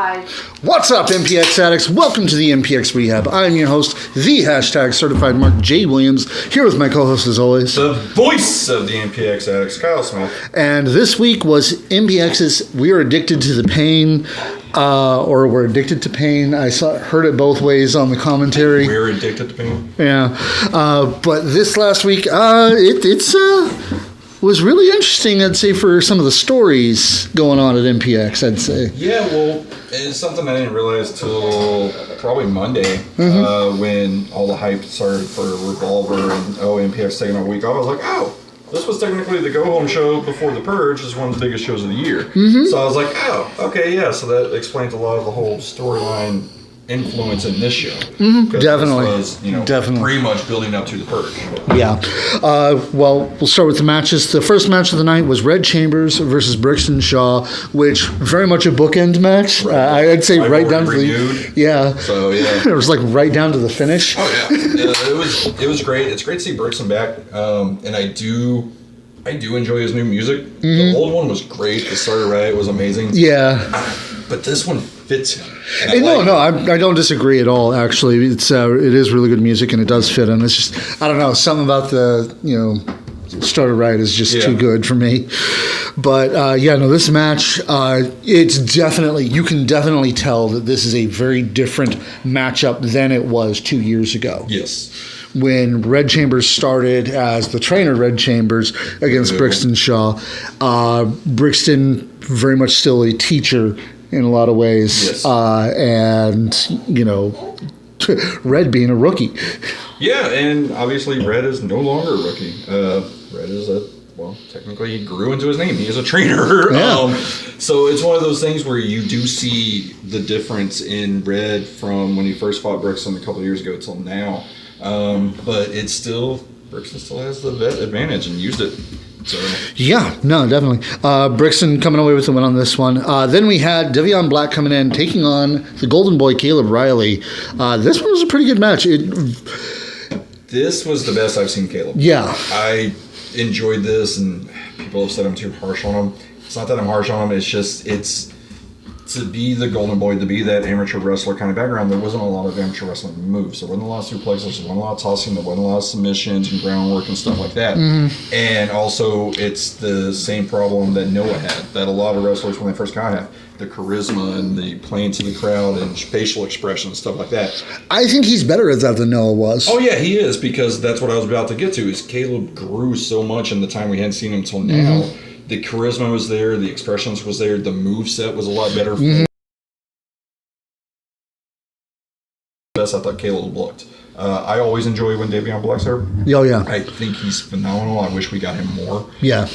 Live. What's up, MPX addicts? Welcome to the MPX Rehab. I'm your host, the #certified Mark J. Williams, here with my co-host as always, the voice of the MPX addicts, Kyle Smith. And this week was MPX's "We're Addicted to the Pain," or "We're Addicted to Pain." I heard it both ways on the commentary. We're addicted to pain. Yeah, but this last week, it's was really interesting, I'd say, for some of the stories going on at MPX, I'd say. Yeah, well, it's something I didn't realize till probably Monday, when all the hype started for Revolver and MPX taking a week off. I was like, oh, this was technically the go-home show before The Purge. Is one of the biggest shows of the year. So I was like, oh, okay, yeah, so that explains a lot of the whole storyline influence in this show. Definitely. This was, Definitely. pretty much building up to The Purge. Yeah. Well, we'll start with the matches. The first match of the night was Red Chambers versus Brixton Shaw, which very much a bookend match. Right. I'd say right down to renewed. the So yeah, it was like right down to the finish. Oh yeah, it was great. It's great to see Brixton back, and I do enjoy his new music. The old one was great. The Starter Riot was amazing. Yeah. But this one fits him. I don't disagree at all. Actually, it is really good music and it does fit him. It's just, I don't know, something about the Starter Riot is just too good for me. But this match, you can definitely tell that this is a very different matchup than it was 2 years ago. Yes. When Red Chambers started as the trainer Red Chambers against Brixton Shaw. Brixton very much still a teacher in a lot of ways. Yes. Red being a rookie. Yeah, and obviously Red is no longer a rookie. Red is technically he grew into his name. He is a trainer. Yeah. So it's one of those things where you do see the difference in Red from when he first fought Brixton a couple of years ago till now. But Brixton still has the vet advantage and used it. So. Yeah, no, definitely. Brixton coming away with the win on this one. Then we had Devion Black coming in, taking on the Golden Boy, Caleb Riley. This one was a pretty good match. This was the best I've seen Caleb. Yeah. I enjoyed this, and people have said I'm too harsh on him. It's not that I'm harsh on him. It's to be the Golden Boy, to be that amateur wrestler kind of background. There wasn't a lot of amateur wrestling moves. There wasn't a lot of suplexes. There wasn't a lot of tossing. There wasn't a lot of submissions and groundwork and stuff like that. And also, it's the same problem that Noah had, that a lot of wrestlers when they first got have. The charisma and the playing to the crowd and facial expression and stuff like that. I think he's better at that than Noah was. Oh yeah, he is, because that's what I was about to get to. Is Caleb grew so much in the time we hadn't seen him until now. The charisma was there, the expressions was there, the moveset was a lot better. Best I thought Caleb looked. I always enjoy when Devion Black's there. Oh yeah. I think he's phenomenal. I wish we got him more. Yeah.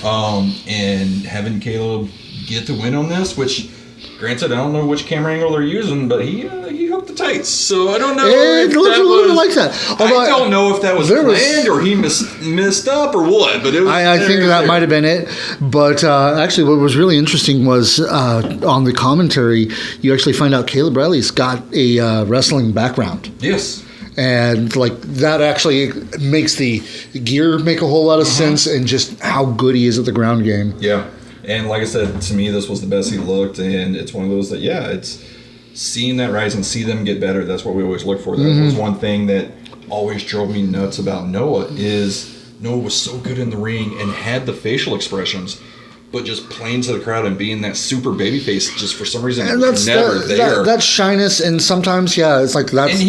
And having Caleb get the win on this, which, granted, I don't know which camera angle they're using, but he hooked the tights. So I don't know. It looks a little bit like that. Although I don't know if that was planned or he messed up or what. But it was. I think that might have been it. But actually, what was really interesting was on the commentary, you actually find out Caleb Riley's got a wrestling background. Yes. And that actually makes the gear make a whole lot of sense, and just how good he is at the ground game. Yeah. And like I said, to me, this was the best he looked, and it's one of those that, it's seeing that rise and see them get better. That's what we always look for. That was one thing that always drove me nuts about Noah, is Noah was so good in the ring and had the facial expressions, but just playing to the crowd and being that super baby face, just for some reason, and was never there. That shyness, and sometimes, it's like that's...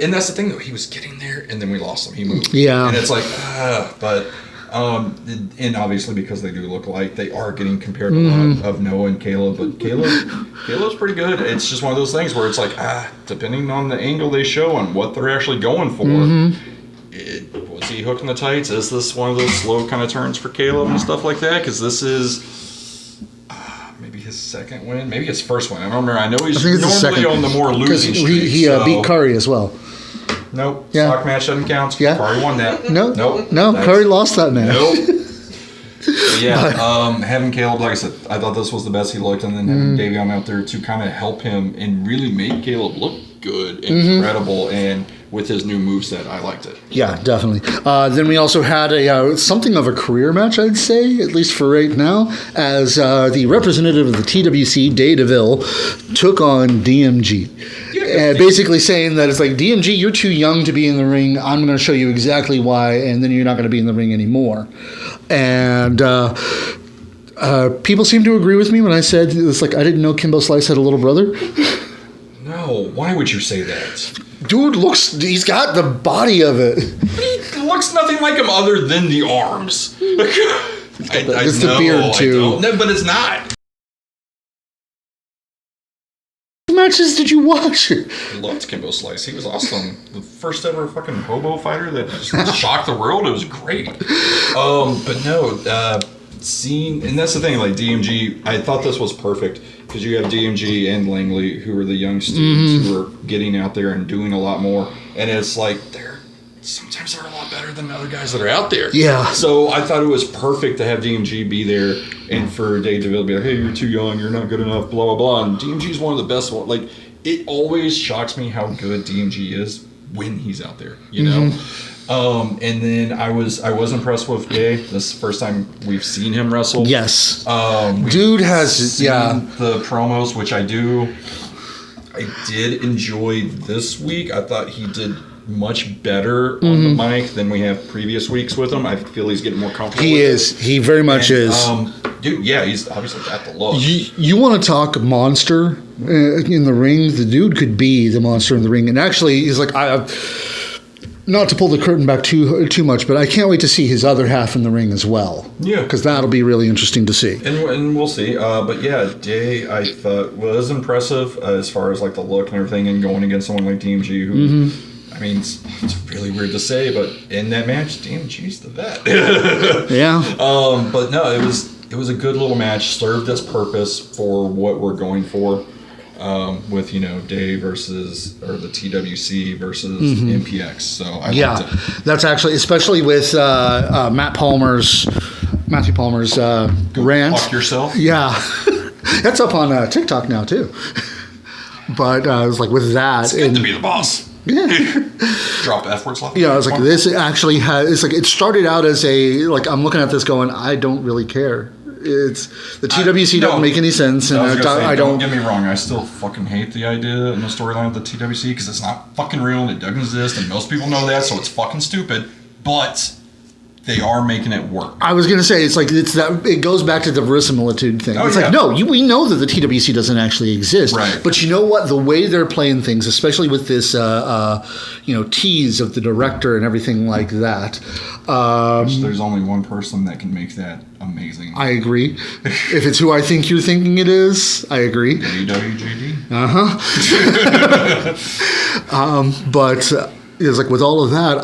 And that's the thing, though. He was getting there, and then we lost him. He moved. Yeah. And it's like, but... and obviously because they do look alike, they are getting compared a lot of Noah and Caleb, but Caleb's pretty good. It's just one of those things where it's like, depending on the angle they show and what they're actually going for, was he hooking the tights? Is this one of those slow kind of turns for Caleb and stuff like that? Because this is maybe his second win, maybe his first win. I don't remember. I know he's normally on the more losing streak. He beat Curry as well. Nope. Yeah. Stock match doesn't count. Yeah. Curry won that. No. Nope. Curry lost that match. Nope. Having Caleb, like I said, I thought this was the best he looked, and then having Devion out there to kind of help him and really make Caleb look good and credible, and with his new moveset, I liked it. Yeah, definitely. Then we also had something of a career match, I'd say, at least for right now, as the representative of the TWC, Day DeVille, took on DMG. Yeah, basically saying that it's like, DMG, you're too young to be in the ring. I'm going to show you exactly why, and then you're not going to be in the ring anymore. And people seem to agree with me when I said, it's like, I didn't know Kimbo Slice had a little brother. No, why would you say that? Dude he's got the body of it. He looks nothing like him other than the arms. It's the beard, too. No, but it's not. What matches did you watch? I loved Kimbo Slice. He was awesome. The first ever fucking hobo fighter that just shocked the world. It was great. But no, seeing, and that's the thing, like DMG, I thought this was perfect because you have DMG and Langley, who are the young students who are getting out there and doing a lot more, and it's like sometimes they're a lot better than the other guys that are out there. Yeah. So I thought it was perfect to have DMG be there and for Dave DeVille to be like, hey, you're too young, you're not good enough, blah, blah, blah. And DMG's one of the best ones. Like, it always shocks me how good DMG is when he's out there, you know? And then I was impressed with Day. This is the first time we've seen him wrestle. Yes. Dude has, the promos, which I did enjoy this week. I thought he did much better on the mic than we have previous weeks with him. I feel he's getting more comfortable. He very much is. Dude, yeah, he's obviously got the look. You want to talk monster in the ring? The dude could be the monster in the ring. And actually, he's like, not to pull the curtain back too much, but I can't wait to see his other half in the ring as well. Yeah. Because that'll be really interesting to see. And we'll see. But yeah, Day, I thought, was impressive as far as like the look and everything, and going against someone like DMG, who, I mean, it's really weird to say, but in that match, DMG's the vet. Yeah. But no, it was a good little match, served its purpose for what we're going for. With Day versus, or the TWC versus MPX, so I liked it. That's actually, especially with Matthew Palmer's rant. Fuck yourself. Yeah, that's up on TikTok now too. But I was like, with that, it's good to be the boss. Yeah. Drop F words. Yeah, I was like, this actually has. It's like it started out as I'm looking at this going, I don't really care. It's the TWC doesn't make any sense, and I don't get me wrong. I still fucking hate the idea and the storyline of the TWC because it's not fucking real and it doesn't exist, and most people know that, so it's fucking stupid. But they are making it work. I was gonna say it goes back to the verisimilitude thing. Like, no, we know that the TWC doesn't actually exist, right? But you know what? The way they're playing things, especially with this, tease of the director and everything like that. There's only one person that can make that amazing. I agree. If it's who I think you're thinking it is, I agree. WWJD. But it's like with all of that,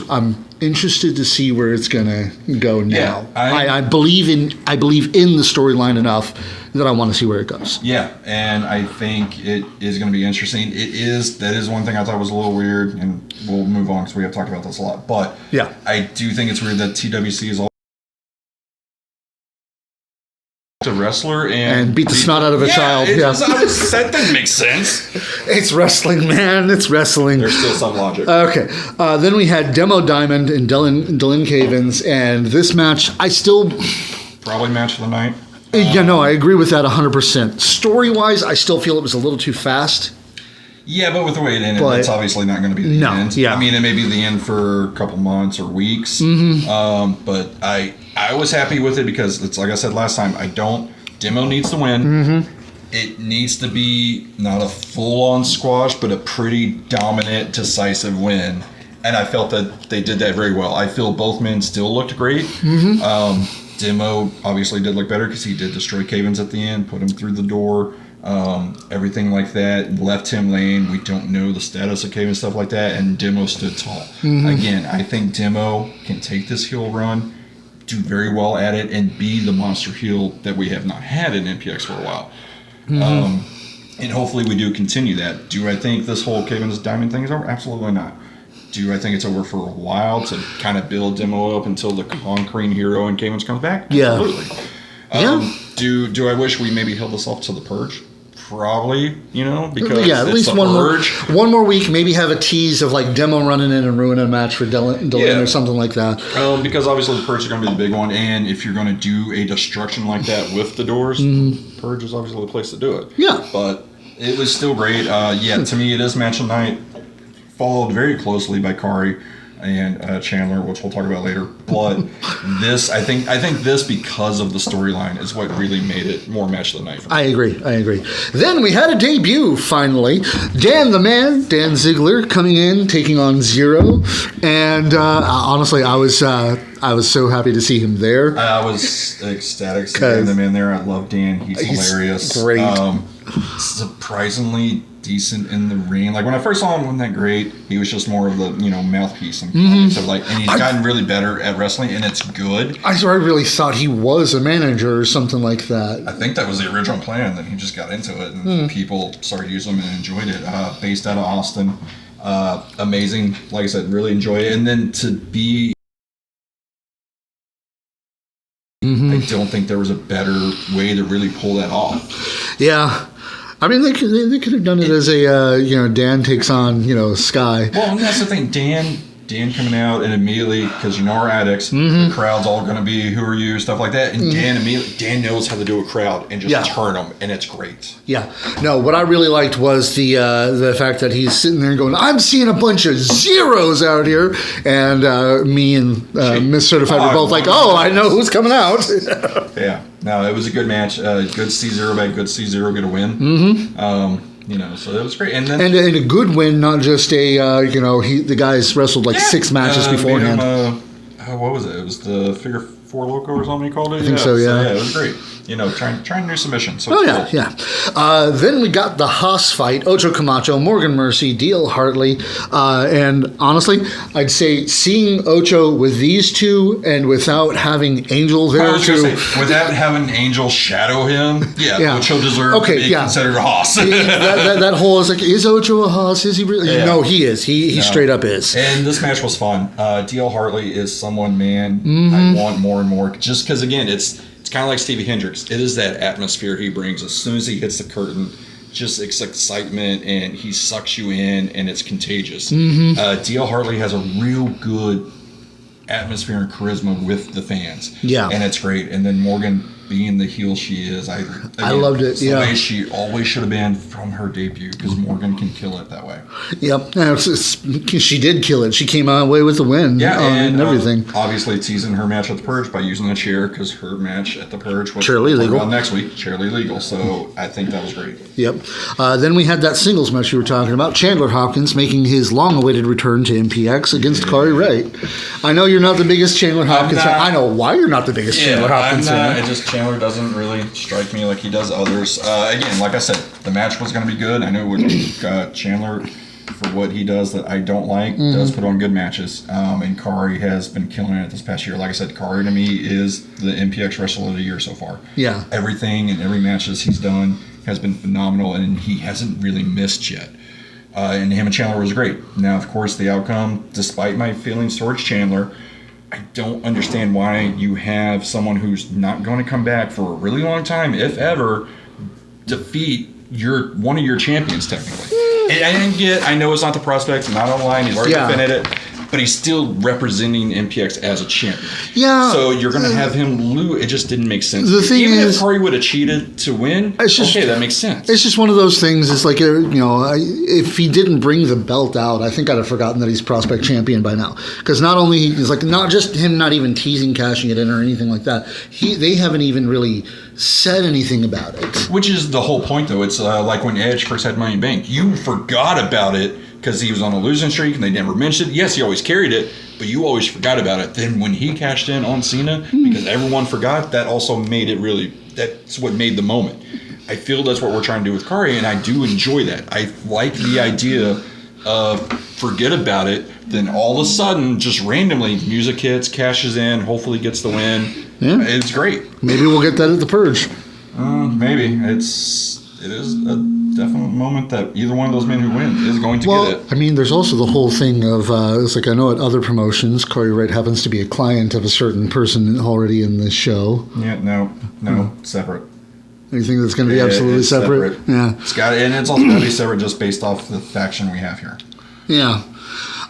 I'm interested to see where it's gonna go now. Yeah, I believe in the storyline enough that I want to see where it goes. Yeah, and I think it is going to be interesting. That is one thing I thought was a little weird, and we'll move on because we have talked about this a lot. But yeah, I do think it's weird that TWC is all a wrestler and beat the snot out of a child. That doesn't make sense. It's wrestling, man. It's wrestling. There's still some logic. Okay. Then we had Demo Diamond and Dylan Cavens, and this match, probably match of the night. I agree with that 100%. Story-wise, I still feel it was a little too fast. Yeah, but with the way it ended, it's obviously not going to be the end. Yeah. I mean, it may be the end for a couple months or weeks. But I was happy with it because it's like I said last time. Demo needs to win. It needs to be not a full-on squash, but a pretty dominant, decisive win. And I felt that they did that very well. I feel both men still looked great. Demo obviously did look better because he did destroy Cavens at the end, put him through the door, everything like that, left him laying. We don't know the status of Cavens, stuff like that, and Demo stood tall. Again, I think Demo can take this heel run, do very well at it, and be the monster heel that we have not had in MPX for a while. And hopefully we do continue that. Do I think this whole Cavens Diamond thing is over? Absolutely not. Do I think it's over for a while to kind of build Demo up until the conquering hero and Cavens comes back? Yeah. Absolutely. Do I wish we maybe held this off to the Purge? Probably, because at it's least the Purge. one more week. Maybe have a tease of like Demo running in and ruining a match for Dylan or something like that. Because obviously the Purge is going to be the big one, and if you're going to do a destruction like that with the doors, Purge is obviously the place to do it. Yeah, but it was still great. To me, it is match of the night, followed very closely by Kari and Chandler, which we'll talk about later. But I think this, because of the storyline, is what really made it more match of the night for me. I agree. Then we had a debut, finally. Dan the Man, Dan Ziegler, coming in, taking on Zero. And honestly, I was so happy to see him there. I was ecstatic seeing him in there. I love Dan. He's hilarious. Great. Surprisingly decent in the ring. Like when I first saw him, wasn't that great. He was just more of the mouthpiece and so and he's gotten really better at wrestling, and it's good. I really thought he was a manager or something like that. I think that was the original plan. Then he just got into it, and people started using him and enjoyed it. Based out of Austin, amazing. Like I said, really enjoyed it. And then to be, I don't think there was a better way to really pull that off. Yeah. I mean, they could have done it as a, Dan takes on, Sky. Well, and that's the thing. Dan coming out and immediately, because we're addicts, the crowd's all going to be, who are you, stuff like that. And Dan knows how to do a crowd and just turn them, and it's great. Yeah. No, what I really liked was the fact that he's sitting there going, I'm seeing a bunch of zeros out here. And me and Miss Certified were both like, I know who's coming out. Yeah. No, it was a good match. Good C0 by good C0 get a win. So it was great. And then and a good win, not just the guys wrestled 6 matches beforehand. What was it? It was the Figure 4 Loco or something he called it? I think so, yeah. It was great. Trying new submission. So cool. Then we got the Haas fight, Ocho Camacho, Morgan Mercy, D.L. Hartley. And honestly, I'd say seeing Ocho with these two and without having Angel there without having Angel shadow him, Ocho deserves to be considered a Haas. that whole is Ocho a Haas? Is he really? Yeah. No, he is. He straight up is. And this match was fun. D.L. Hartley is someone, man, I want more and more. Just because, again, it's kind of like Stevie Hendricks. It is that atmosphere he brings. As soon as he hits the curtain, just it's excitement, and he sucks you in, and it's contagious. D.L. Hartley has a real good atmosphere and charisma with the fans. Yeah. And it's great. And then Morgan, being the heel she is, I loved it. The way she always should have been from her debut, because Morgan can kill it that way. Yep. She did kill it. She came away with the win. Yeah, and everything. Obviously teasing her match at the Purge by using the chair, because her match at the Purge was Chairly legal. Next week, Chairly legal. So I think that was great. Yep. Then we had that singles match you were talking about. Chandler Hopkins making his long-awaited return to MPX against Corey Wright. I know you're not the biggest Chandler Hopkins fan. I know why you're not the biggest Chandler Hopkins fan. Chandler doesn't really strike me like he does others. Again, like I said, the match was going to be good. I knew Chandler, for what he does that I don't like, does put on good matches. And Kari has been killing it this past year. Like I said, Kari to me is the MPX Wrestler of the Year so far. Yeah. Everything and every matches he's done has been phenomenal, and he hasn't really missed yet. And him and Chandler was great. Now, of course, the outcome, despite my feelings towards Chandler, I don't understand why you have someone who's not going to come back for a really long time, if ever, defeat one of your champions, technically. And I know it's not the prospect, not online, he's already defended it, but he's still representing MPX as a champion. Yeah. So you're going to have him lose. It just didn't make sense. The thing Even is, if Corey would have cheated to win, that makes sense. It's just one of those things. It's like, if he didn't bring the belt out, I think I'd have forgotten that he's prospect champion by now. Because not only is like not just him not even teasing cashing it in or anything like that, they haven't even really said anything about it. Which is the whole point, though. It's like when Edge first had Money in Bank. You forgot about it because he was on a losing streak and they never mentioned it. Yes, he always carried it, but you always forgot about it. Then when he cashed in on Cena, because everyone forgot, that also made it really, that's what made the moment. I feel that's what we're trying to do with Kari, and I do enjoy that. I like the idea of forget about it, then all of a sudden, just randomly, music hits, cashes in, hopefully gets the win. Yeah. It's great. Maybe we'll get that at the Purge. Maybe. It is a definite moment that either one of those men who win is going to get it. I mean, there's also the whole thing of, it's like I know at other promotions, Corey Wright happens to be a client of a certain person already in the show. Yeah, no, separate. Anything that's going to be absolutely separate? Yeah. And it's also got to be separate just based off the faction we have here. Yeah.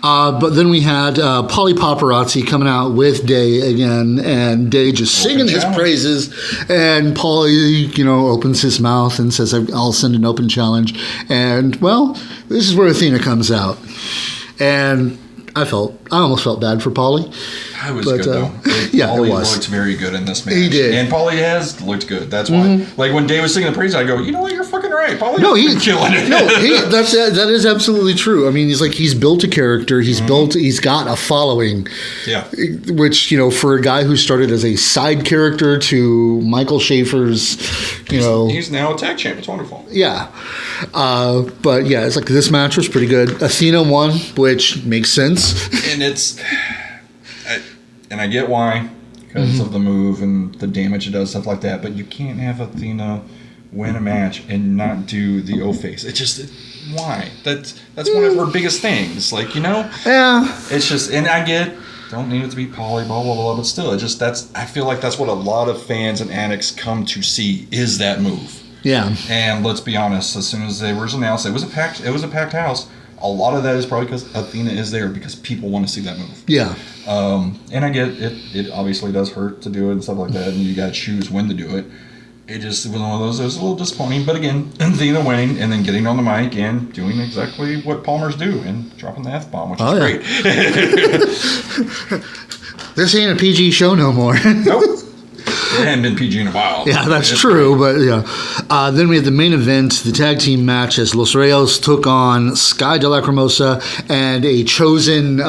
But then we had Polly Paparazzi coming out with Day again, and Day just singing his praises. And Polly, opens his mouth and says, I'll send an open challenge. And, well, this is where Athena comes out. And I almost felt bad for Polly. It was good, though. Polly looked very good in this match. He did. And Polly has looked good. That's why. Like, when Dave was singing the praise, I go, you know what? You're fucking right. Polly's killing it. That is absolutely true. I mean, he's built a character. He's got a following. Yeah. Which, for a guy who started as a side character to Michael Schaefer's, He's now a tag champ. It's wonderful. Yeah. But, yeah, it's like this match was pretty good. Athena won, which makes sense. And I get why, because of the move and the damage it does, stuff like that. But you can't have Athena win a match and not do the O-face. Why? That's one of her biggest things. Yeah. It's just, and I get, don't need it to be Polly, blah, blah, blah, but still, I feel like that's what a lot of fans and addicts come to see, is that move. Yeah. And let's be honest, as soon as they were announced, it was a packed house. A lot of that is probably because Athena is there because people want to see that move. Yeah. And I get it. It obviously does hurt to do it and stuff like that, and you got to choose when to do it. It just was one of those. It was a little disappointing, but again, Athena winning and then getting on the mic and doing exactly what Palmers do and dropping the F-bomb, which is great. This ain't a PG show no more. Nope. It hadn't been PG in a while. Yeah, that's true, but yeah. Then we had the main event, the tag team match, as Los Reyes took on Sky de la Cremosa and a chosen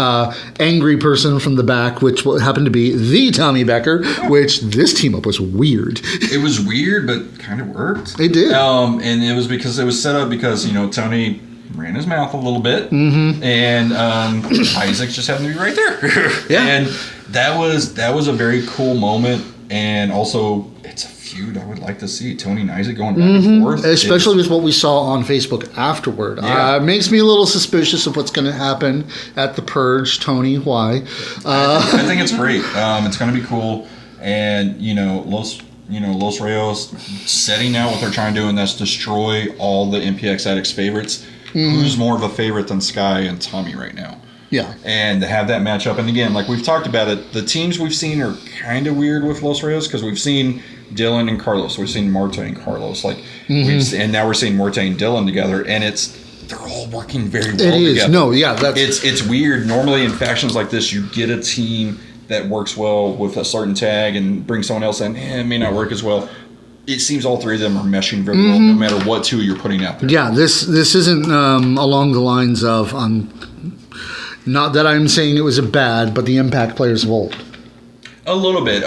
angry person from the back, which happened to be the Tommy Becker, which this team-up was weird. It was weird, but kind of worked. It did. And it was because it was set up because, Tony ran his mouth a little bit, and Isaac just happened to be right there. Yeah. And that was a very cool moment. And also, it's a feud I would like to see. Tony and Isaac going back and forth. Especially with what we saw on Facebook afterward. Yeah. Makes me a little suspicious of what's going to happen at the Purge. Tony, why? I think it's great. It's going to be cool. And, Los Reyes setting out what they're trying to do, and that's destroy all the MPX addicts' favorites. Who's more of a favorite than Sky and Tommy right now? Yeah. And to have that matchup, and again, like we've talked about it, the teams we've seen are kind of weird with Los Reyes because we've seen Dylan and Carlos, we've seen Marte and Carlos, and now we're seeing Marte and Dylan together, and they're all working very well together. It is. No, yeah, it's weird. Normally in factions like this, you get a team that works well with a certain tag and bring someone else in. It may not work as well. It seems all three of them are meshing very well, no matter what two you're putting out there. Yeah, this isn't along the lines of not that I'm saying it was a bad, but the Impact players of old. A little bit.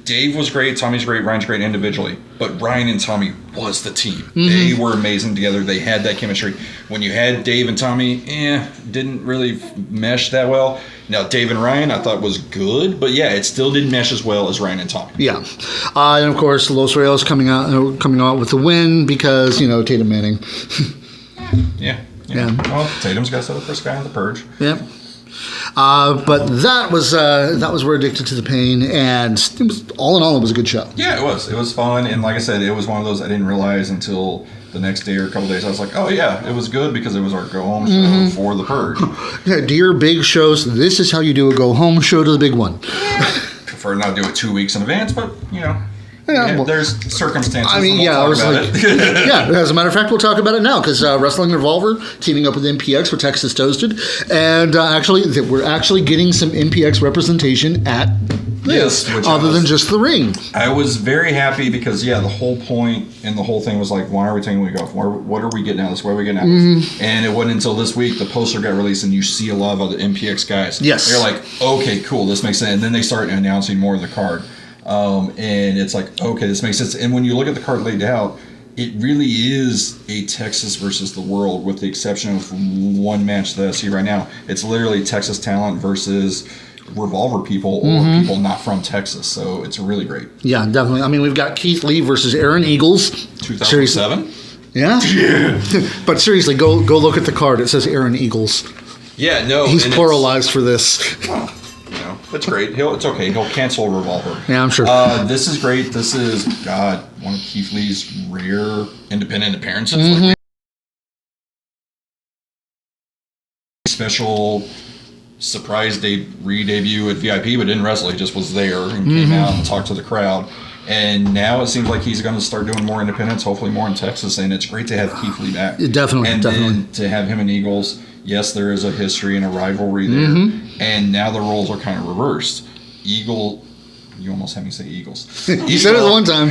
Dave was great. Tommy's great. Ryan's great individually. But Ryan and Tommy was the team. They were amazing together. They had that chemistry. When you had Dave and Tommy, didn't really mesh that well. Now, Dave and Ryan, I thought was good. But yeah, it still didn't mesh as well as Ryan and Tommy. Yeah. And of course, Los Reyes coming out with the win because, Tatum Manning. Yeah. Well, Tatum's got set up for Sky in the Purge. Yep. But that was we're addicted to the pain, and it was, all in all, it was a good show. Yeah, it was. It was fun, and like I said, it was one of those I didn't realize until the next day or a couple days. I was like, oh yeah, it was good because it was our go home show for the Purge. Yeah, dear big shows, this is how you do a go home show to the big one. Prefer not to do it 2 weeks in advance, but there's circumstances. I mean, I was like, as a matter of fact, we'll talk about it now because Wrestling Revolver teaming up with MPX for Texas Toasted, and we're actually getting some MPX representation at this, other than just the ring. I was very happy because the whole point and the whole thing was like, why are we taking a week off? What are we getting out of this? Where are we getting out of this? And it wasn't until this week the poster got released and you see a lot of other MPX guys. Yes, they're like, okay, cool, this makes sense. And then they start announcing more of the card. And it's like, okay, this makes sense. And when you look at the card laid out, it really is a Texas versus the world, with the exception of one match that I see right now. It's literally Texas talent versus Revolver people or people not from Texas. So it's really great. Yeah, definitely. I mean, we've got Keith Lee versus Aaron Eagles. 2007? Yeah? But seriously, go look at the card. It says Aaron Eagles. Yeah, no. He's pluralized for this. Well, It's great. It's okay. He'll cancel Revolver. Yeah, I'm sure. This is great. This is, God, one of Keith Lee's rare independent appearances. Mm-hmm. Like, special surprise re-debut at VIP, but didn't wrestle. He just was there and came out and talked to the crowd. And now it seems like he's going to start doing more independents, hopefully more in Texas. And it's great to have Keith Lee back. Definitely. Then to have him in Eagles. Yes, there is a history and a rivalry there. And now the roles are kind of reversed. You almost had me say Eagles. You said it one time.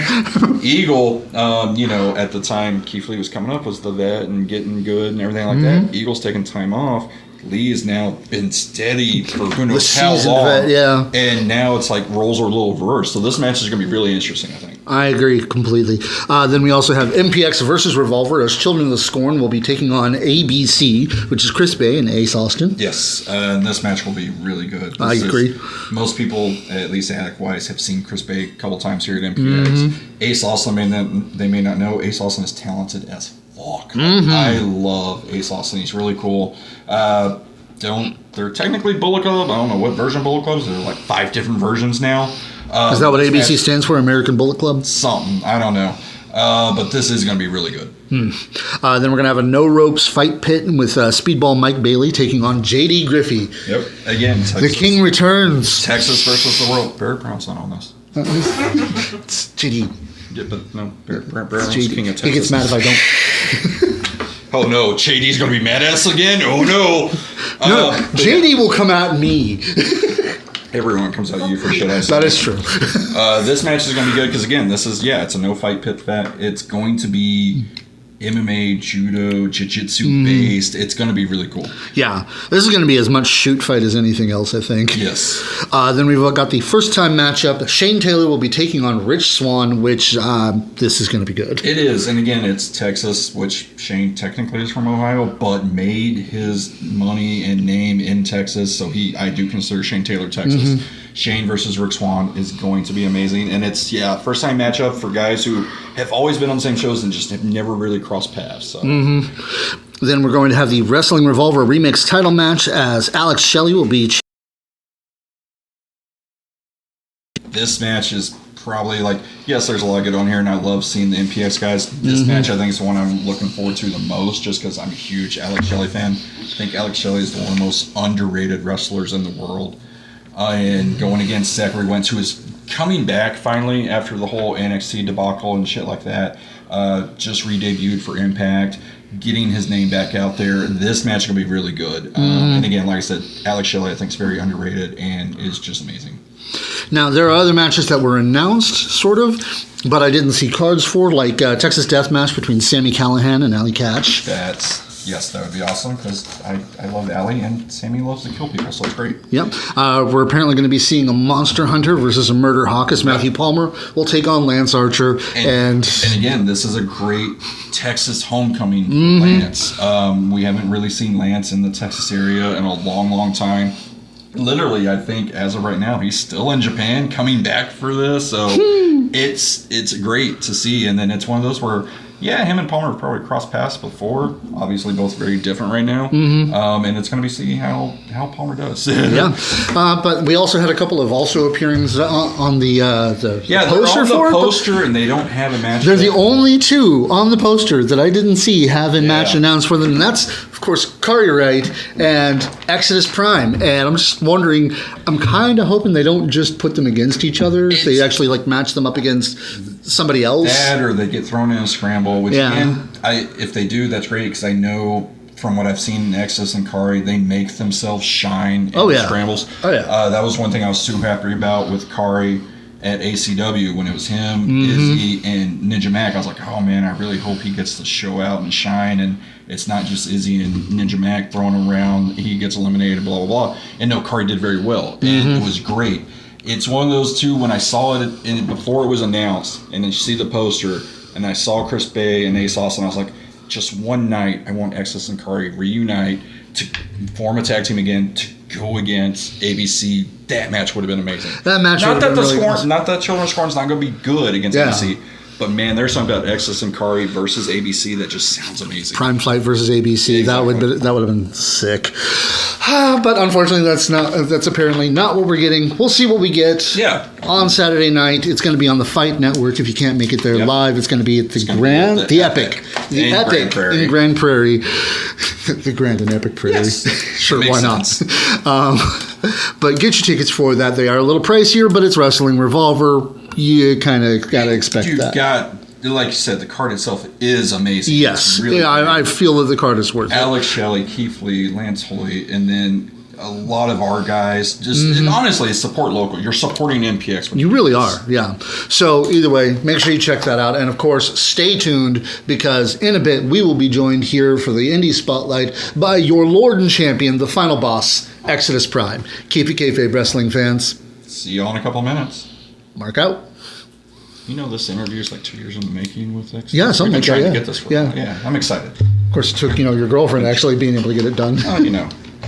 Eagle, at the time Keith Lee was coming up, was the vet and getting good and everything like that. Eagle's taking time off. Lee has now been steady for who knows how long. Vet, yeah. And now it's like roles are a little reversed. So this match is going to be really interesting, I think. I agree completely. Then we also have MPX versus Revolver, as Children of the Scorn will be taking on ABC, which is Chris Bay and Ace Austin. Yes, and this match will be really good. I agree. Most people, at least attic-wise, have seen Chris Bay a couple times here at MPX. Ace Austin, they may not know, Ace Austin is talented as fuck. I love Ace Austin. He's really cool. They're technically Bullet Club. I don't know what version of Bullet Club is. There are like 5 different versions now. Is that what ABC stands for? American Bullet Club? Something. I don't know. But this is going to be really good. Then we're going to have a no ropes fight pit with Speedball Mike Bailey taking on JD Griffey. Yep. Again, Texas. The King returns. Texas versus the world. Barry Brown's not on this. It's JD. Yeah, but no. Barry Brown's JD. King of Texas. He gets mad if I don't. Oh no, JD's going to be mad at us again? Oh no. No, JD will come at me. Everyone comes at you for shit I say. That is true. This match is going to be good because, again, it's a no-fight pit fight. It's going to be MMA, judo, jiu-jitsu based. It's going to be really cool. Yeah. This is going to be as much shoot fight as anything else, I think. Yes. Then we've got the first-time matchup. Shane Taylor will be taking on Rich Swann, which this is going to be good. It is. And, again, it's Texas, which Shane technically is from Ohio, but made his money and name in Texas. So I do consider Shane Taylor Texas. Shane versus Rick Swann is going to be amazing. And it's, first-time matchup for guys who have always been on the same shows and just have never really crossed paths. So. Then we're going to have the Wrestling Revolver Remix title match, as Alex Shelley will be... This match is probably yes, there's a lot good on here, and I love seeing the MPX guys. This match, I think, is the one I'm looking forward to the most, just because I'm a huge Alex Shelley fan. I think Alex Shelley is one of the most underrated wrestlers in the world. And going against Zachary Wentz, who is coming back finally after the whole NXT debacle and shit like that. Just re-debuted for Impact, getting his name back out there. This match is going to be really good. And again, like I said, Alex Shelley, I think, is very underrated and is just amazing. Now, there are other matches that were announced, sort of, but I didn't see cards for, like Texas Death Match between Sami Callihan and Ali Catch. Yes, that would be awesome, because I love Ali, and Sammy loves to kill people, so it's great. Yep. We're apparently going to be seeing a Monster Hunter versus a Murder Hawk, as Matthew Palmer will take on Lance Archer. And again, this is a great Texas homecoming for Lance. We haven't really seen Lance in the Texas area in a long, long time. Literally, I think as of right now, he's still in Japan coming back for this. So it's great to see. And then it's one of those where, him and Palmer have probably crossed paths before. Obviously, both very different right now. And it's going to be see how Palmer does. But we also had a couple of also appearings on the poster they're on the for poster, and they don't have a match. They're the only two on the poster that I didn't see have a match announced for them. And that's, of course, Kari Wright and Exodus Prime. And I'm just wondering, I'm kind of hoping they don't just put them against each other. They actually match them up against somebody else. That, or they get thrown in a scramble, which again, if they do, that's great, because I know from what I've seen in Exodus and Kari, they make themselves shine in scrambles. That was one thing I was super happy about with Kari at ACW when it was him, Izzy, and Ninja Mac. I was like, oh man, I really hope he gets to show out and shine, and it's not just Izzy and Ninja Mac throwing him around, he gets eliminated, blah, blah, blah. And no, Kari did very well, and it was great. It's one of those two, when I saw it before it was announced, and then you see the poster, and I saw Chris Bay and Ace Austin, I was like, just one night, I want Exodus and Kari reunite to form a tag team again, to go against ABC. That match would have been amazing. That match not that not that Children's Scorn's not going to be good against ABC, but man, there's something about Exodus and Kari versus ABC that just sounds amazing. Prime Flight versus ABC. Exactly. That would have been sick. But unfortunately, that's apparently not what we're getting. We'll see what we get. Yeah. On Saturday night, it's going to be on the Fight Network. If you can't make it there live, it's going to be at the Epic in Grand Prairie, the Grand and Epic Prairie. Yes. Sure, why not? But get your tickets for that. They are a little pricier, but it's Wrestling Revolver. You kind of got to expect that. Like you said, the card itself is amazing. Yes. Really I feel that the card is worth it. Alex Shelley, Keith Lee, Lance Hoy, and then a lot of our guys. And honestly, support local. You're supporting MPX. You really are, yeah. So either way, make sure you check that out. And of course, stay tuned because in a bit, we will be joined here for the Indie Spotlight by your Lord and Champion, the final boss, Exodus Prime. Keep it kayfabe, wrestling fans. See you all in a couple of minutes. Mark out. You know, this interview is like 2 years in the making with Exodus. Yeah, something like that. Trying to get this for yeah, I'm excited. Of course, it took your girlfriend actually being able to get it done. Oh,